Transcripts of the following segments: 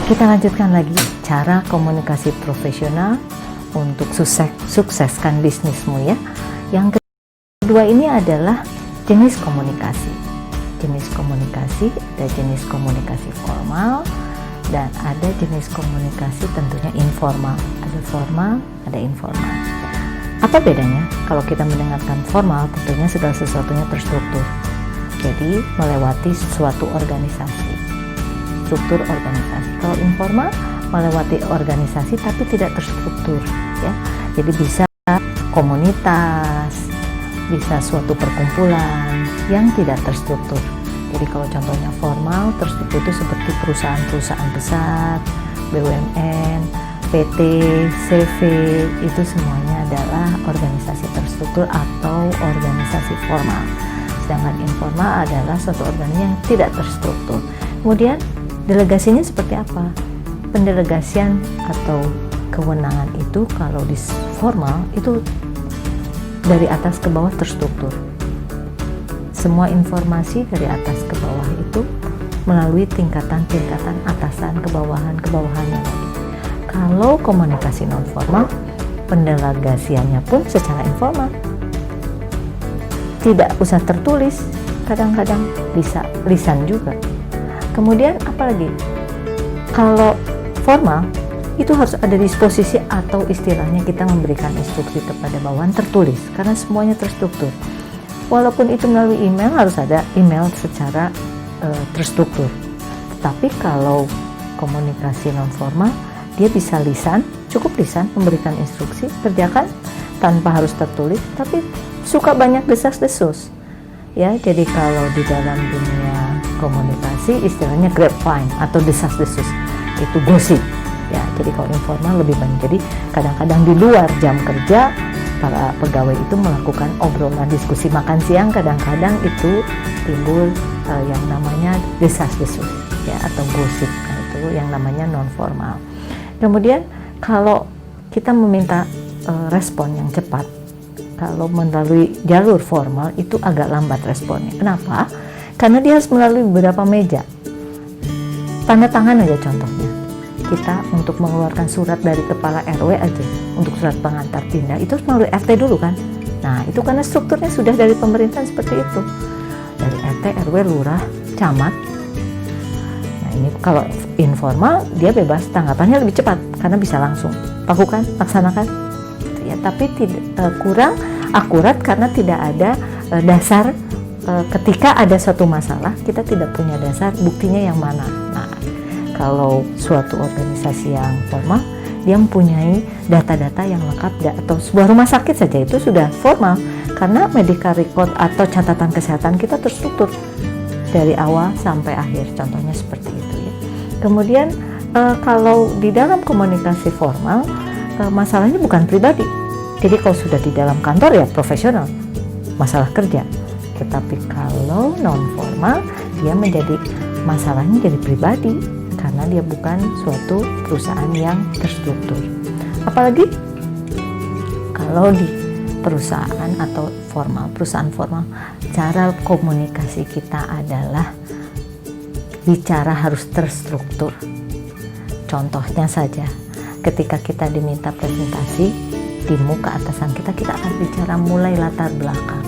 Kita lanjutkan lagi cara komunikasi profesional untuk sukseskan bisnismu ya. Yang kedua ini adalah jenis komunikasi. Jenis komunikasi, ada jenis komunikasi formal dan ada jenis komunikasi tentunya informal. Ada formal, ada informal. Apa bedanya? Kalau kita mendengarkan formal, tentunya segala sesuatunya terstruktur. Jadi melewati suatu organisasi, struktur organisasi. Kalau informal melewati organisasi tapi tidak terstruktur, ya. Jadi bisa komunitas, bisa suatu perkumpulan yang tidak terstruktur. Jadi kalau contohnya formal, terstruktur itu seperti perusahaan-perusahaan besar, BUMN, PT, CV, itu semuanya adalah organisasi terstruktur atau organisasi formal. Sedangkan informal adalah suatu organisasi yang tidak terstruktur. Kemudian delegasinya seperti apa? Pendelegasian atau kewenangan itu kalau di formal itu dari atas ke bawah terstruktur. Semua informasi dari atas ke bawah itu melalui tingkatan-tingkatan atasan ke bawahannya lagi. Kalau komunikasi non formal, pendelegasiannya pun secara informal. Tidak usah tertulis, kadang-kadang bisa lisan juga. Kemudian apalagi? Kalau formal itu harus ada disposisi atau istilahnya kita memberikan instruksi kepada bawahan tertulis karena semuanya terstruktur. Walaupun itu melalui email harus ada email secara terstruktur. Tetapi kalau komunikasi non formal dia bisa lisan, cukup lisan memberikan instruksi, kerjakan tanpa harus tertulis, tapi suka banyak desas-desus. Ya, jadi kalau di dalam dunia komunikasi istilahnya grapevine atau desas-desus itu gosip. Ya, jadi kalau informal lebih banyak. Jadi kadang-kadang di luar jam kerja para pegawai itu melakukan obrolan diskusi makan siang, kadang-kadang itu timbul yang namanya desas-desus ya atau gosip. Nah, itu yang namanya non formal. Kemudian kalau kita meminta respon yang cepat, kalau melalui jalur formal itu agak lambat responnya. Kenapa? Karena dia harus melalui beberapa meja. Tanda tangan aja contohnya. Kita untuk mengeluarkan surat dari kepala RW aja, untuk surat pengantar pindah, itu harus melalui RT dulu kan. Nah itu karena strukturnya sudah dari pemerintahan seperti itu. Dari RT, RW, lurah, camat. Nah ini kalau informal, dia bebas, tanggapannya lebih cepat, karena bisa langsung. Lakukan, laksanakan. Ya, tapi kurang akurat karena tidak ada dasar. Ketika ada suatu masalah, kita tidak punya dasar buktinya yang mana. Nah, kalau suatu organisasi yang formal, dia mempunyai data-data yang lengkap, atau sebuah rumah sakit saja itu sudah formal karena medical record atau catatan kesehatan kita terstruktur dari awal sampai akhir. Contohnya seperti itu ya. Kemudian kalau di dalam komunikasi formal, masalahnya bukan pribadi. Jadi kalau sudah di dalam kantor ya profesional, masalah kerja. Tetapi kalau non formal, dia menjadi masalahnya jadi pribadi karena dia bukan suatu perusahaan yang terstruktur. Apalagi kalau di perusahaan atau formal, perusahaan formal, cara komunikasi kita adalah bicara harus terstruktur. Contohnya saja, ketika kita diminta presentasi di muka atasan kita, kita akan bicara mulai latar belakang.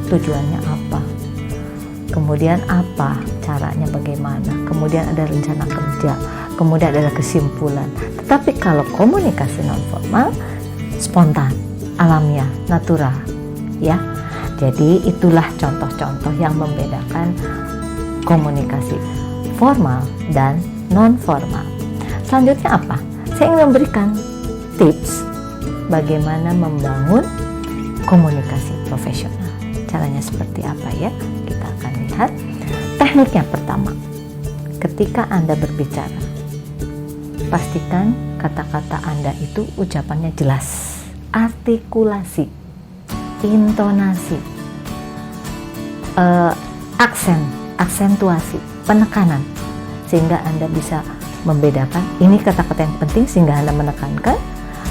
Tujuannya apa? Kemudian apa caranya bagaimana? Kemudian ada rencana kerja, kemudian ada kesimpulan. Tetapi kalau komunikasi non formal, spontan, alamiah, natural, ya. Jadi itulah contoh-contoh yang membedakan komunikasi formal dan non formal. Selanjutnya apa? Saya ingin memberikan tips bagaimana membangun komunikasi profesional. Caranya seperti apa ya? Kita akan lihat. Tekniknya pertama, ketika Anda berbicara, pastikan kata-kata Anda itu ucapannya jelas, artikulasi, intonasi, aksentuasi, penekanan, sehingga Anda bisa membedakan ini kata-kata yang penting sehingga Anda menekankan.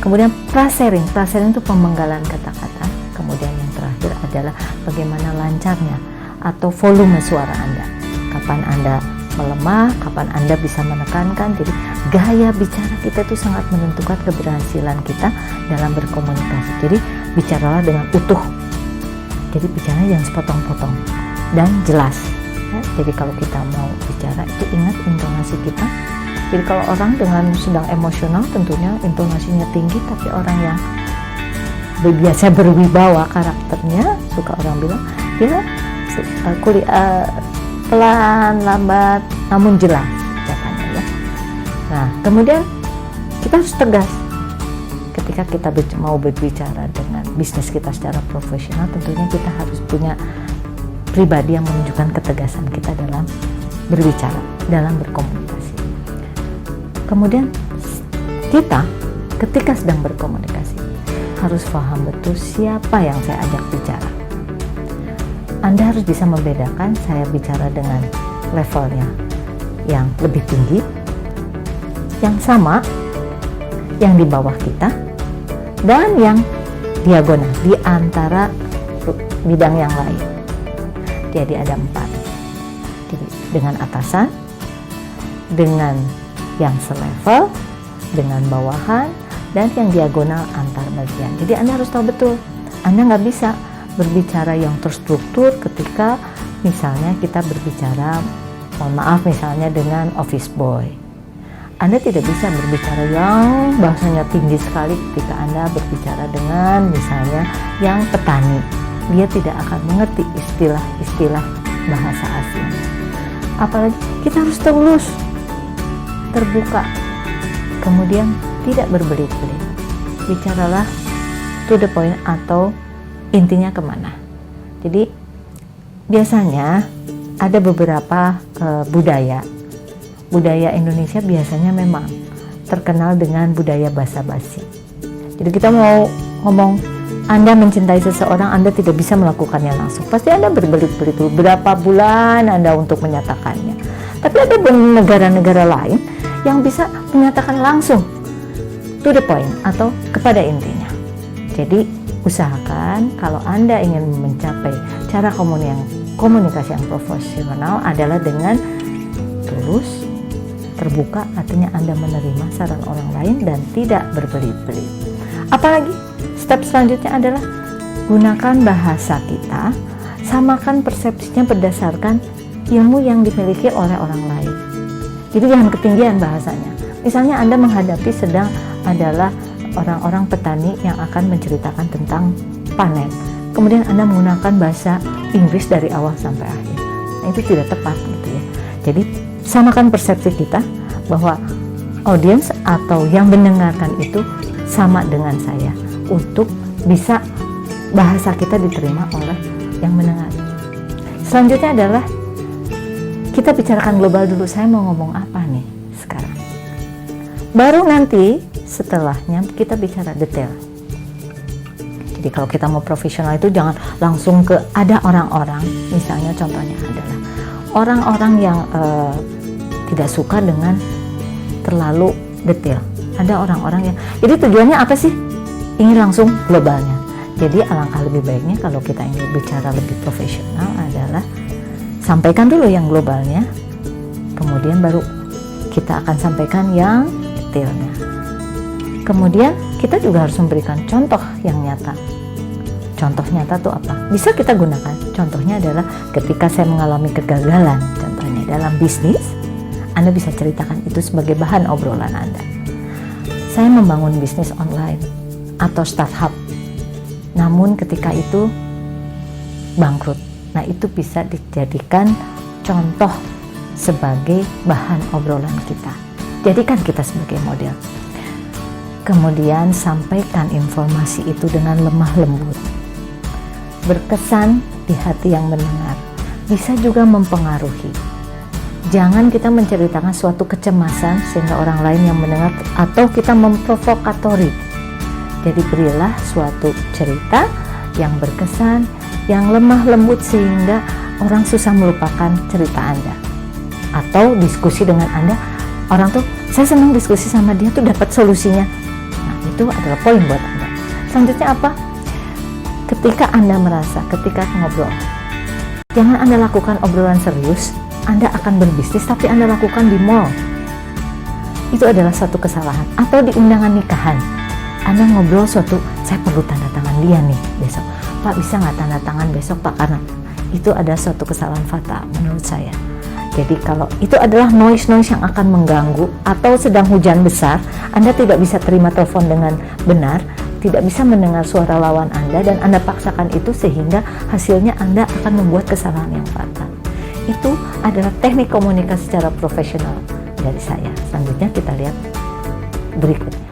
Kemudian prasering itu pemenggalan kata-kata. Kemudian yang terakhir adalah bagaimana lancarnya atau volume suara Anda. Kapan Anda melemah, kapan Anda bisa menekankan. Jadi gaya bicara kita itu sangat menentukan keberhasilan kita dalam berkomunikasi. Jadi bicaralah dengan utuh. Jadi bicara jangan sepotong-potong dan jelas. Ya, jadi kalau kita mau bicara itu ingat intonasi kita. Jadi kalau orang dengan sedang emosional tentunya intonasinya tinggi, tapi orang yang biasa berwibawa karakternya, suka orang bilang dia pelan, lambat, namun jelas ucapannya ya. Nah, kemudian kita harus tegas ketika kita mau berbicara dengan bisnis kita secara profesional. Tentunya kita harus punya pribadi yang menunjukkan ketegasan kita dalam berbicara, dalam berkomunikasi. Kemudian kita ketika sedang berkomunikasi harus paham betul siapa yang saya ajak bicara. Anda harus bisa membedakan saya bicara dengan levelnya yang lebih tinggi, yang sama, yang di bawah kita, dan yang diagonal di antara bidang yang lain. Jadi ada 4. Jadi dengan atasan, dengan yang selevel, dengan bawahan, dan yang diagonal antar bagian. Jadi Anda harus tahu betul, Anda nggak bisa berbicara yang terstruktur ketika misalnya kita berbicara, mohon maaf misalnya dengan office boy. Anda tidak bisa berbicara yang bahasanya tinggi sekali ketika Anda berbicara dengan misalnya yang petani. Dia tidak akan mengerti istilah-istilah bahasa asing. Apalagi kita harus tulus, terbuka, kemudian tidak berbelit-belit. Bicaralah to the point atau intinya kemana. Jadi biasanya ada beberapa budaya Indonesia biasanya memang terkenal dengan budaya basa-basi. Jadi kita mau ngomong Anda mencintai seseorang, Anda tidak bisa melakukannya langsung. Pasti Anda berbelit-belit berapa bulan Anda untuk menyatakannya. Tapi ada negara-negara lain yang bisa menyatakan langsung to the point atau kepada intinya. Jadi usahakan kalau Anda ingin mencapai cara komunikasi yang profesional adalah dengan tulus, terbuka, artinya Anda menerima saran orang lain dan tidak berbelit-belit. Apalagi step selanjutnya adalah gunakan bahasa kita, samakan persepsinya berdasarkan ilmu yang dimiliki oleh orang lain. Jadi jangan ketinggian bahasanya. Misalnya Anda menghadapi sedang adalah orang-orang petani yang akan menceritakan tentang panen. Kemudian Anda menggunakan bahasa Inggris dari awal sampai akhir. Nah, itu tidak tepat gitu ya. Jadi samakan persepsi kita bahwa audiens atau yang mendengarkan itu sama dengan saya untuk bisa bahasa kita diterima oleh yang mendengar. Selanjutnya adalah kita bicarakan global dulu. Saya mau ngomong apa nih sekarang. Baru nanti setelahnya kita bicara detail. Jadi kalau kita mau profesional itu jangan langsung ke ada orang-orang, misalnya contohnya adalah orang-orang yang tidak suka dengan terlalu detail. Ada orang-orang yang, jadi tujuannya apa sih? Ingin langsung globalnya. Jadi alangkah lebih baiknya kalau kita ingin bicara lebih profesional adalah sampaikan dulu yang globalnya, kemudian baru kita akan sampaikan yang detailnya. Kemudian kita juga harus memberikan contoh yang nyata. Contoh nyata itu apa? Bisa kita gunakan. Contohnya adalah ketika saya mengalami kegagalan, contohnya dalam bisnis, Anda bisa ceritakan itu sebagai bahan obrolan Anda. Saya membangun bisnis online atau startup, namun ketika itu bangkrut. Nah, itu bisa dijadikan contoh sebagai bahan obrolan kita. Jadikan kita sebagai model. Kemudian sampaikan informasi itu dengan lemah lembut, berkesan di hati yang mendengar, bisa juga mempengaruhi. Jangan kita menceritakan suatu kecemasan sehingga orang lain yang mendengar atau kita memprovokatori. Jadi berilah suatu cerita yang berkesan, yang lemah lembut sehingga orang susah melupakan cerita Anda. Atau diskusi dengan Anda, orang tuh saya senang diskusi sama dia tuh dapat solusinya. Nah, itu adalah poin buat Anda. Selanjutnya apa? Ketika Anda merasa, ketika ngobrol, jangan Anda lakukan obrolan serius Anda akan berbisnis tapi Anda lakukan di mall. Itu adalah suatu kesalahan. Atau di undangan nikahan, Anda ngobrol suatu, saya perlu tanda tangan dia nih besok. Pak, bisa nggak tanda tangan besok Pak? Karena itu adalah suatu kesalahan fatal menurut saya. Jadi kalau itu adalah noise yang akan mengganggu, atau sedang hujan besar, Anda tidak bisa terima telepon dengan benar, tidak bisa mendengar suara lawan Anda, dan Anda paksakan itu sehingga hasilnya Anda akan membuat kesalahan yang fatal. Itu adalah teknik komunikasi secara profesional dari saya. Selanjutnya kita lihat berikutnya.